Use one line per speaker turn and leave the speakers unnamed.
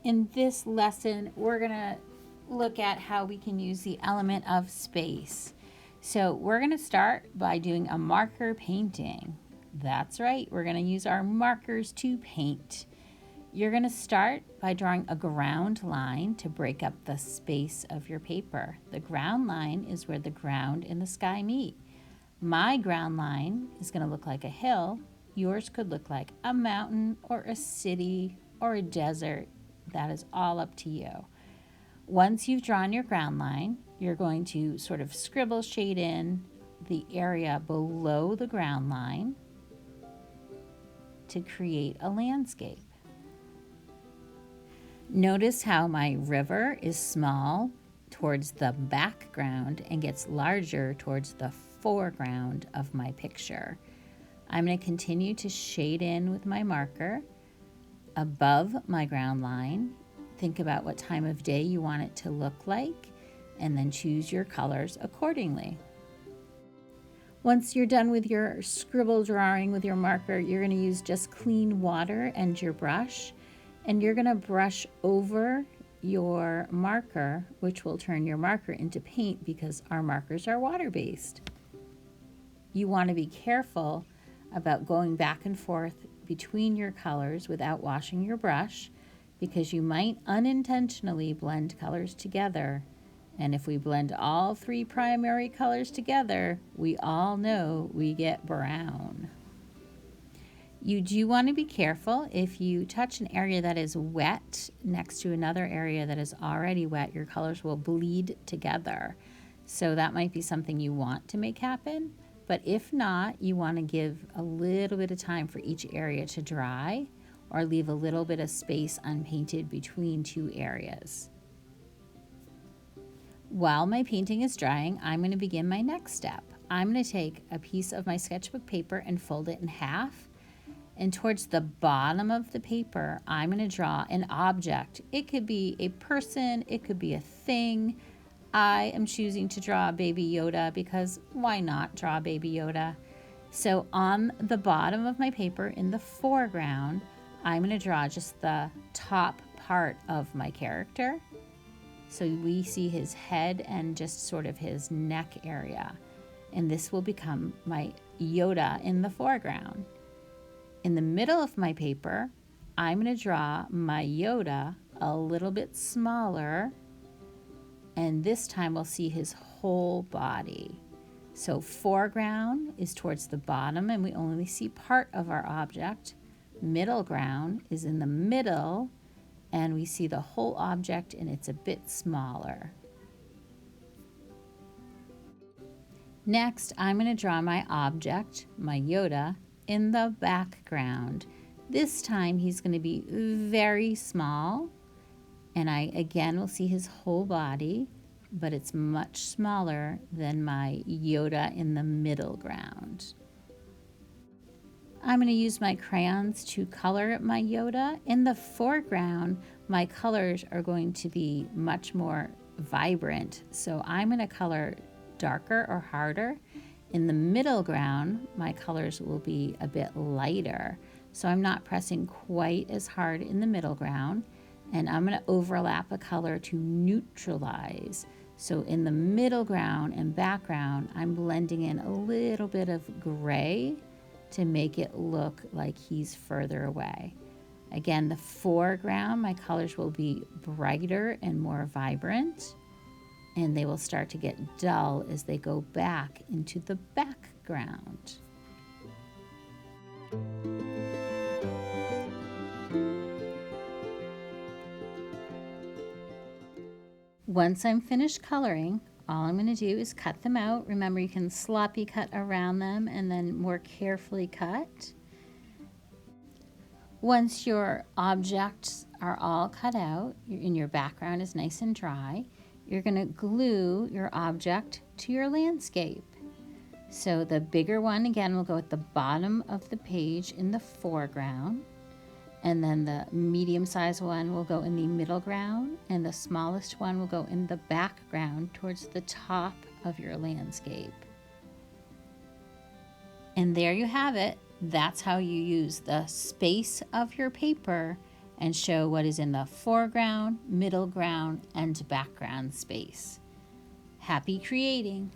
In this lesson, we're going to look at how we can use the element of space. So we're going to start by doing a marker painting. That's right, we're going to use our markers to paint. You're going to start by drawing a ground line to break up the space of your paper. The ground line is where the ground and the sky meet. My ground line is going to look like a hill. Yours could look like a mountain or a city or a desert. That is all up to you. Once you've drawn your ground line, you're going to sort of scribble shade in the area below the ground line to create a landscape. Notice how my river is small towards the background and gets larger towards the foreground of my picture. I'm going to continue to shade in with my marker above my ground line. Think about what time of day you want it to look like, and then choose your colors accordingly. Once you're done with your scribble drawing with your marker, you're going to use just clean water and your brush, and you're going to brush over your marker, which will turn your marker into paint because our markers are water-based. You want to be careful about going back and forth between your colors without washing your brush, because you might unintentionally blend colors together. And if we blend all three primary colors together, we all know we get brown. You do want to be careful if you touch an area that is wet next to another area that is already wet, your colors will bleed together. So that might be something you want to make happen. But if not, you want to give a little bit of time for each area to dry, or leave a little bit of space unpainted between two areas. While my painting is drying, I'm going to begin my next step. I'm going to take a piece of my sketchbook paper and fold it in half. And towards the bottom of the paper, I'm going to draw an object. It could be a person, it could be a thing. I am choosing to draw Baby Yoda because why not draw Baby Yoda? So on the bottom of my paper in the foreground, I'm going to draw just the top part of my character. So we see his head and just sort of his neck area. And this will become my Yoda in the foreground. In the middle of my paper, I'm going to draw my Yoda a little bit smaller. And this time we'll see his whole body. So foreground is towards the bottom and we only see part of our object. Middle ground is in the middle and we see the whole object and it's a bit smaller. Next, I'm going to draw my object, my Yoda, in the background. This time he's going to be very small. And I again will see his whole body, but it's much smaller than my Yoda in the middle ground. I'm going to use my crayons to color my Yoda. In the foreground, my colors are going to be much more vibrant, so I'm going to color darker or harder. In the middle ground, my colors will be a bit lighter, so I'm not pressing quite as hard in the middle ground. And I'm going to overlap a color to neutralize. So in the middle ground and background, I'm blending in a little bit of gray to make it look like he's further away. Again, the foreground, my colors will be brighter and more vibrant, and they will start to get dull as they go back into the background. Once I'm finished coloring, all I'm going to do is cut them out. Remember, you can sloppy cut around them and then more carefully cut. Once your objects are all cut out and your background is nice and dry, you're going to glue your object to your landscape. So the bigger one, again, will go at the bottom of the page in the foreground. And then the medium-sized one will go in the middle ground, and the smallest one will go in the background towards the top of your landscape. And there you have it. That's how you use the space of your paper and show what is in the foreground, middle ground, and background space. Happy creating!